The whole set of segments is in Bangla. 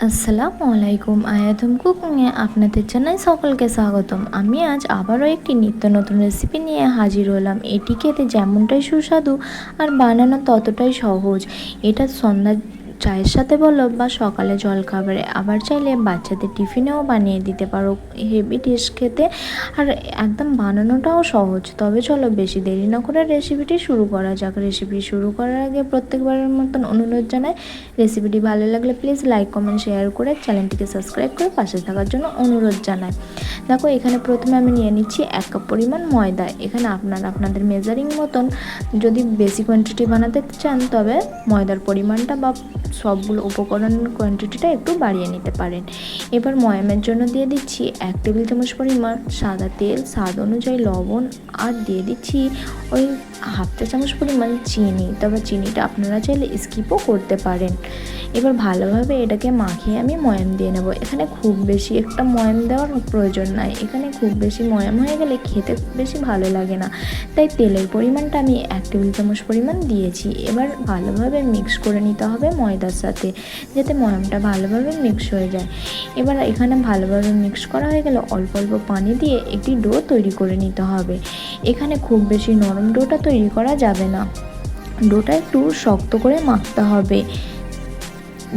আসসালামু আলাইকুম। আয়াতুম কুকিংয়ে আপনাদের জানাই সকলকে স্বাগতম। আমি আজ আবারও একটি নিত্য নতুন রেসিপি নিয়ে হাজির হলাম। এটি খেতে যেমনটাই সুস্বাদু আর বানানো ততটাই সহজ। এটা সন্ধ্যার চায়ের সাথে বলো বা সকালে জলখাবারে, আবার চাইলে বাচ্চাদের টিফিনেও বানিয়ে দিতে পারো। হেভি ডিশ খেতে আর একদম বানানোটাও সহজ। তবে চলো বেশি দেরি না করে রেসিপিটি শুরু করা যাক। রেসিপি শুরু করার আগে প্রত্যেকবারের মতন অনুরোধ জানাই, রেসিপিটি ভালো লাগলে প্লিজ লাইক কমেন্ট শেয়ার করে চ্যানেলটিকে সাবস্ক্রাইব করে পাশে থাকার জন্য অনুরোধ জানাই। দেখো, এখানে প্রথমে আমি নিয়ে নিচ্ছি 1 কাপ পরিমাণ ময়দা। এখানে আপনাদের মেজারিং মতন যদি বেশি কোয়ান্টিটি বানাতে চান তবে ময়দার পরিমাণটা বা সবগুলো উপকরণের কোয়ান্টিটিটা একটু বাড়িয়ে নিতে পারেন। এবার ময়ামের জন্য দিয়ে দিচ্ছি 1 টেবিল চামচ পরিমাণ সাদা তেল, স্বাদ অনুযায়ী লবণ, আর দিয়ে দিচ্ছি ওই হাফ চা চামচ পরিমাণ চিনি। তবে চিনিটা আপনারা চাইলে স্কিপও করতে পারেন। এবার ভালোভাবে এটাকে মাখিয়ে আমি ময়াম দিয়ে নেব। এখানে খুব বেশি একটা ময়াম দেওয়ার প্রয়োজন নাই। এখানে খুব বেশি ময়াম হয়ে গেলে খেতে বেশি ভালো লাগে না, তাই তেলের পরিমাণটা আমি 1 টেবিল চামচ পরিমাণ দিয়েছি। এবার ভালোভাবে মিক্স করে নিতে হবে ময়দার সাথে, যাতে ময়ামটা ভালোভাবে মিক্স হয়ে যায়। এবার এখানে ভালোভাবে মিক্স করা হয়ে গেলে অল্প অল্প পানি দিয়ে একটি ডো তৈরি করে নিতে হবে। এখানে খুব বেশি নরম ডোটা তৈরি করা যাবে না, ডোটা একটু শক্ত করে মাখতে হবে।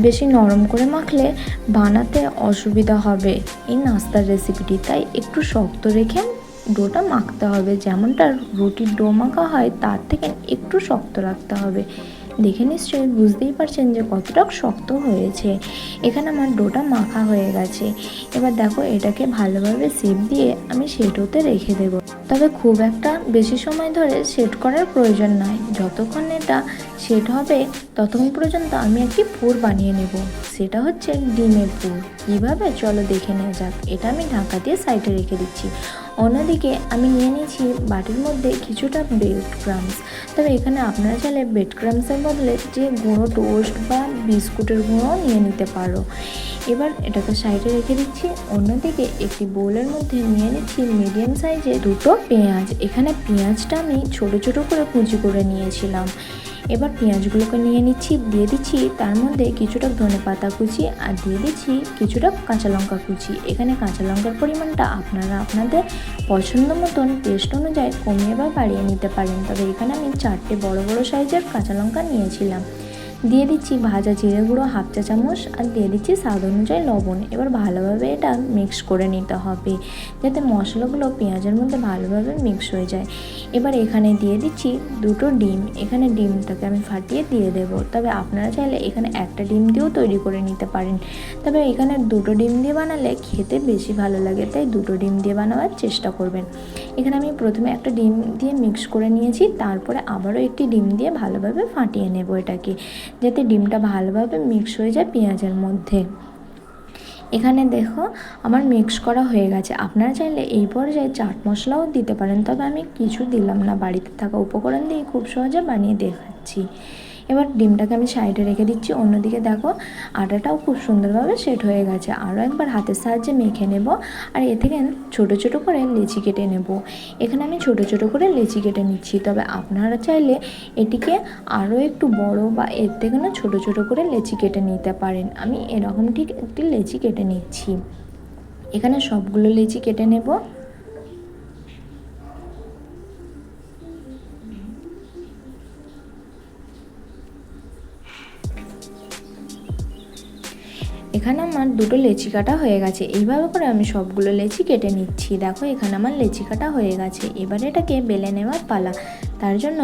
বেশি নরম করে মাখলে বানাতে অসুবিধা হবে এই নাস্তার রেসিপিটি, তাই একটু শক্ত রেখে ডোটা মাখতে হবে। যেমনটা রুটির ডো মাখা হয় তার থেকে একটু শক্ত রাখতে হবে। দেখে নিশ্চয়ই বুঝতেই পারছেন যে কতটা শক্ত হয়েছে। এখানে আমার ডোটা মাখা হয়ে গেছে। এবার দেখো, এটাকে ভালোভাবে শেপ দিয়ে আমি সেট হতে রেখে দেবো। তবে খুব একটা বেশি সময় ধরে সেট করার প্রয়োজন নয়। যতক্ষণ এটা সেট হবে ততক্ষণ পর্যন্ত আমি একটি পুর বানিয়ে নেব। সেটা হচ্ছে ডিমের পুর। কীভাবে চলো দেখে নেওয়া যাক। এটা আমি ঢাকা দিয়ে সাইডে রেখে দিচ্ছি। অন্যদিকে আমি নিয়ে নিয়েছি বাটির মধ্যে কিছুটা ব্রেড ক্রামস। তবে এখানে আপনারা চাইলে ব্রেড ক্রামসের বদলে যে গুঁড়ো টোস্ট বা বিস্কুটের গুঁড়ো নিয়ে নিতে পারো। এবার এটাকে সাইডে রেখে দিচ্ছি। অন্যদিকে একটি বোলের মধ্যে নিয়ে নিচ্ছি মিডিয়াম সাইজে 2টো পেঁয়াজ। এখানে পেঁয়াজটা আমি ছোট ছোট করে কুচি করে নিয়েছিলাম। এবার পেঁয়াজগুলোকে নিয়ে নিচ্ছি, দিয়ে দিচ্ছি তার মধ্যে কিছুটা ধনেপাতা কুচি, আর দিয়ে দিচ্ছি কিছুটা কাঁচা লঙ্কা কুচি। এখানে কাঁচা লঙ্কার পরিমাণটা আপনারা আপনাদের পছন্দ মতন টেস্ট অনুযায়ী কমিয়ে বা বাড়িয়ে নিতে পারেন। তবে এখানে আমি 4টে বড় বড় সাইজের কাঁচা লঙ্কা নিয়েছিলাম। দিয়ে দিচ্ছি ভাজা জিরে গুঁড়ো হাফ চা চামচ, আর দিয়ে দিচ্ছি স্বাদ অনুযায়ী লবণ। এবার ভালোভাবে এটা মিক্স করে নিতে হবে, যাতে মশলাগুলো পেঁয়াজের মধ্যে ভালোভাবে মিক্স হয়ে যায়। এবার এখানে দিয়ে দিচ্ছি 2টো ডিম। এখানে ডিমটাকে আমি ফাটিয়ে দিয়ে দেবো। তবে আপনারা চাইলে এখানে একটা ডিম দিয়েও তৈরি করে নিতে পারেন। তবে এখানে 2টো ডিম দিয়ে বানালে খেতে বেশি ভালো লাগে, তাই 2টো ডিম দিয়ে বানাবার চেষ্টা করবেন। এখানে আমি প্রথমে একটা ডিম দিয়ে মিক্স করে নিয়েছি, তারপরে আবারও একটি ডিম দিয়ে ভালোভাবে ফাটিয়ে নেব এটাকে, যাতে ডিমটা ভালোভাবে মিক্স হয়ে যায় পেঁয়াজের মধ্যে। এখানে দেখো আমার মিক্স করা হয়ে গেছে। আপনারা চাইলে এই পর্যায়ে চাট মশলাও দিতে পারেন, তবে আমি কিছু দিলাম না। বাড়িতে থাকা উপকরণ দিয়ে খুব সহজে বানিয়ে দেখাচ্ছি। এবার ডিমটাকে আমি সাইডে রেখে দিচ্ছি। অন্যদিকে দেখো, আটাটাও খুব সুন্দরভাবে সেট হয়ে গেছে। আরও একবার হাতের সাহায্যে মেখে নেব, আর এ থেকে ছোট ছোট করে লেচি কেটে নেব। এখানে আমি ছোট ছোট করে লেচি কেটে নিচ্ছি। তবে আপনারা চাইলে এটিকে আরও একটু বড় বা এর থেকে না ছোট ছোট করে লেচি কেটে নিতে পারেন। আমি এরকম ঠিক একটি লেচি কেটে নিচ্ছি। এখানে সবগুলো লেচি কেটে নেব। এখানে আমার 2টো লেচি কাটা হয়ে গেছে। এইভাবে করে আমি সবগুলো লেচি কেটে নিচ্ছি। দেখো, এখানে আমার লেচি কাটা হয়ে গেছে। এবার এটাকে বেলে নেওয়ার পালা। তার জন্য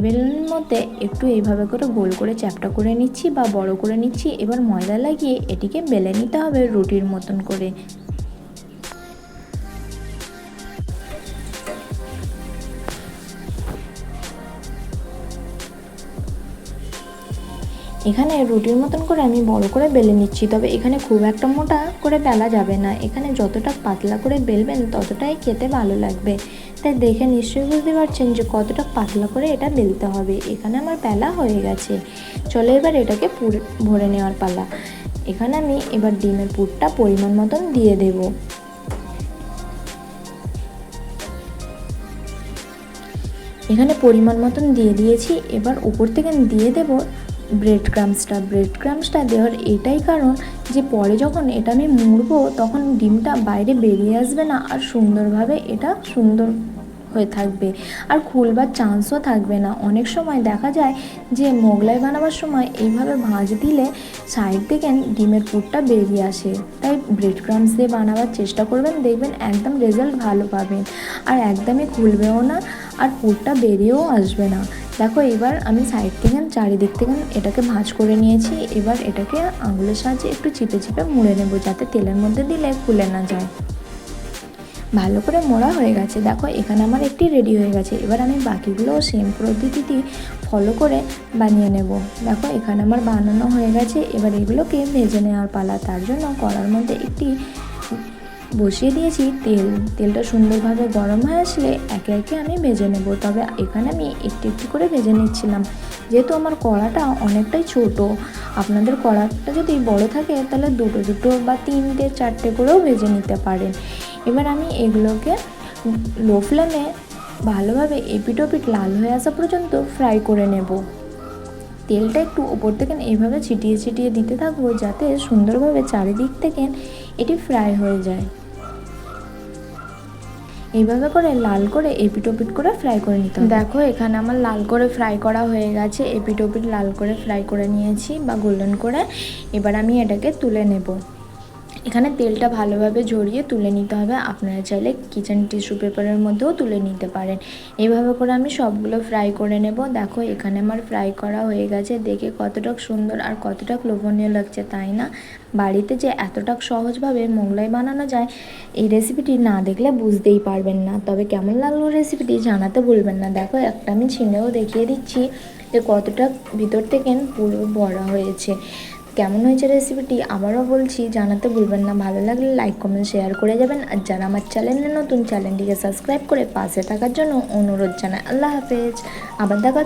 বেলনের মধ্যে একটু এইভাবে করে গোল করে চ্যাপটা করে নিচ্ছি বা বড় করে নিচ্ছি। এবার ময়দা লাগিয়ে এটিকে বেলে নিতে হবে রুটির মতন করে। এখানে রুটির মতন করে আমি বড় করে বেলে নিচ্ছি। তবে এখানে খুব একটা মোটা করে বেলা যাবে না। এখানে যতটা পাতলা করে বেলবেন ততটাই খেতে ভালো লাগবে। তাই দেখে নিশ্চয়ই বুঝতে পারছেন যে কতটা পাতলা করে এটা বেলতে হবে। এখানে আমার বেলা হয়ে গেছে। চলো এবার এটাকে ভরে নেওয়ার পালা। এখানে আমি এবার ডিমের পুরটা পরিমাণ মতন দিয়ে দেব। এখানে পরিমাণ মতন দিয়ে দিয়েছি। এবার উপর থেকে দিয়ে দেব ব্রেড ক্রাম্বসটা দেওয়ার এটাই কারণ যে পরে যখন এটা আমি মুড়বো তখন ডিমটা বাইরে বেরিয়ে আসবে না, আর সুন্দরভাবে এটা সুন্দর হয়ে থাকবে, আর খুলবার চান্সও থাকবে না। অনেক সময় দেখা যায় যে মোগলাই বানাবার সময় এইভাবে ভাঁজ দিলে সাইড থেকে ডিমের পুরটা বেরিয়ে আসে। তাই ব্রেড ক্রাম্বস দিয়ে বানাবার চেষ্টা করবেন, দেখবেন একদম রেজাল্ট ভালো পাবেন, আর একদমই খুলবেও না, আর পুরটা বেরিয়েও আসবে না। দেখো এবার আমি সাইড থেকে চারিদিক থেকে এটাকে ভাঁজ করে নিয়েছি। এবার এটাকে আঙুলের সাহায্যে একটু চিপে চিপে মুড়ে নেব, যাতে তেলের মধ্যে দিলে খুলে না যায়। ভালো করে মোড়া হয়ে গেছে। দেখো এখানে আমার একটি রেডি হয়ে গেছে। এবার আমি বাকিগুলোও সেম পদ্ধতিটি ফলো করে বানিয়ে নেব। দেখো এখানে আমার বানানো হয়ে গেছে। এবার এগুলোকে ভেজে নেওয়ার পালা। তার জন্য কড়ার মধ্যে একটি বসিয়ে দিয়েছি তেলটা সুন্দরভাবে গরম হয়ে আসলে একে একে আমি ভেজে নেব। তবে এখানে আমি একটু একটু করে ভেজে নিচ্ছিলাম, যেহেতু আমার কড়াটা অনেকটাই ছোট। আপনাদের কড়াটা যদি বড় থাকে তাহলে দুটো বা 3-4টে করেও ভেজে নিতে পারেন। এবার আমি এগুলোকে লো ফ্লেমে ভালোভাবে এপিট ওপিট লাল হয়ে আসা পর্যন্ত ফ্রাই করে নেব। তেলটা একটু ওপর থেকে এইভাবে ছিটিয়ে ছিটিয়ে দিতে থাকবো, যাতে সুন্দরভাবে চারিদিক থেকে এটি ফ্রাই হয়ে যায়। এইভাবে করে লাল করে এপিট ওপিট করে ফ্রাই করে নিতে হবে। দেখো এখানে আমার লাল করে ফ্রাই করা হয়ে গেছে। এপিট ওপিট লাল করে ফ্রাই করে নিয়েছি বা গোল্ডেন করে। এবার আমি এটাকে তুলে নেব। এখানে তেলটা ভালোভাবে ঝরিয়ে তুলে নিতে হবে। আপনারা চাইলে কিচেন টিস্যু পেপারের মধ্যেও তুলে নিতে পারেন। এইভাবে করে আমি সবগুলো ফ্রাই করে নেব। দেখো এখানে আমার ফ্রাই করা হয়ে গেছে। দেখে কতটা সুন্দর আর কতটা লোভনীয় লাগছে, তাই না? বাড়িতে যে এতটা সহজভাবে মোগলাই বানানো যায়, এই রেসিপিটি না দেখলে বুঝতেই পারবেন না। তবে কেমন লাগলো রেসিপিটি জানাতে ভুলবেন না। দেখো একটা আমি ছিঁড়েও দেখিয়ে দিচ্ছি যে কতটা ভিতর থেকে পুরো ভরা হয়েছে। কেমন হয়েছে রেসিপিটি আবারও বলছি, জানাতে ভুলবেন না। ভালো লাগলে লাইক কমেন্ট শেয়ার করে যাবেন। আর যারা আমার চ্যানেলে নতুন, চ্যানেলটিকে সাবস্ক্রাইব করে পাশে থাকার জন্য অনুরোধ জানাই। আল্লাহ হাফেজ। আবার দেখা